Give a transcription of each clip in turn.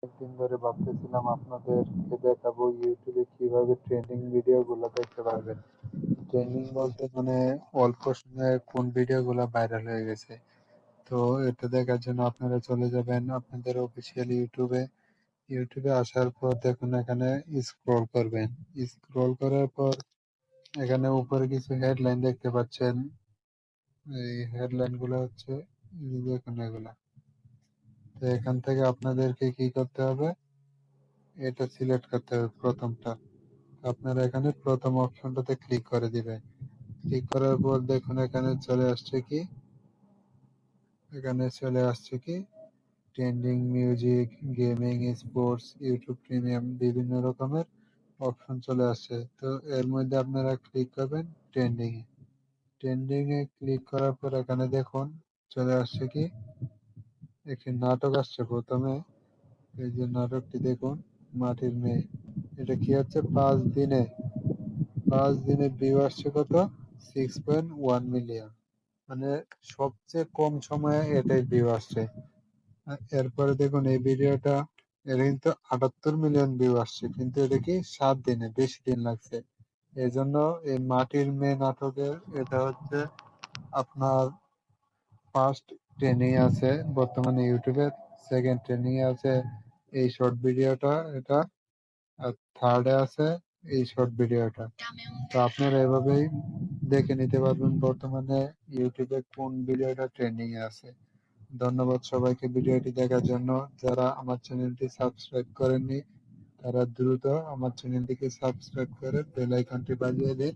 একদিন ধরে ভাবতেছিলাম আপনাদেরকে দেখাবো ইউটিউবে কিভাবে ট্রেন্ডিং ভিডিও গুলো দেখতে পারবেন। ট্রেন্ডিং বলতে মানে অল্প সময়ে কোন ভিডিও গুলো ভাইরাল হয়ে গেছে। তো এটা দেখার জন্য আপনারা চলে যাবেন আপনাদের অফিসিয়াল ইউটিউবে। ইউটিউবে আসার পর দেখুন এখানে স্ক্রল করবেন। স্ক্রল করার পর এখানে উপরে কিছু হেডলাইন দেখতে পাচ্ছেন। এই হেডলাইন গুলো হচ্ছে এই দেখুন এগুলা। তো এখান থেকে আপনাদেরকে কি করতে হবে, এটা সিলেক্ট করতে হবে প্রথমটা। আপনারা এখানে প্রথম অপশনটাতে ক্লিক করে দিবেন। ক্লিক করার পর দেখুন এখানে চলে আসছে কি, trending music, gaming, sports, YouTube premium, বিভিন্ন রকমের অপশন চলে আসছে। তো এর মধ্যে আপনারা ক্লিক করবেন ট্রেন্ডিং এ। ট্রেন্ডিং এ ক্লিক করার পর এখানে দেখুন চলে আসছে কি, একটি নাটক আসছে প্রথমে। এই যে নাটকটি দেখুন, মাটির মেয়ে। এটা কি হচ্ছে, 5 দিনে ভিউ আসছে কত, 6.1 মিলিয়ন। মানে সবচেয়ে কম সময়ে এটাই ভিউ আসছে। এরপরে দেখুন এই ভিডিওটা, এর কিন্তু 78 মিলিয়ন ভিউ আসছে, কিন্তু এটা কি 7 দিনে, বেশি দিন লাগছে। এই জন্য এই মাটির মেয়ে নাটকের এটা হচ্ছে আপনার ফার্স্ট ট্রেনিং আছে বর্তমানে ইউটিউবে, সেকেন্ড ট্রেনিং আছে এই শর্ট ভিডিওটা এটা, আর থার্ডে আছে এই শর্ট ভিডিওটা। তো আপনারা এভাবেই দেখে নিতে পারবেন বর্তমানে ইউটিউবে কোন ভিডিওটা ট্রেন্ডিং এ আছে। ধন্যবাদ সবাইকে ভিডিওটি দেখার জন্য। যারা আমার চ্যানেলটি সাবস্ক্রাইব করেননি তারা দ্রুত আমার চ্যানেলটিকে সাবস্ক্রাইব করে বেল আইকনটি বাজিয়ে দিন,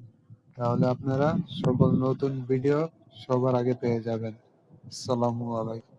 তাহলে আপনারা সকল নতুন ভিডিও সবার আগে পেয়ে যাবেন। আসসালামু আলাইকুম।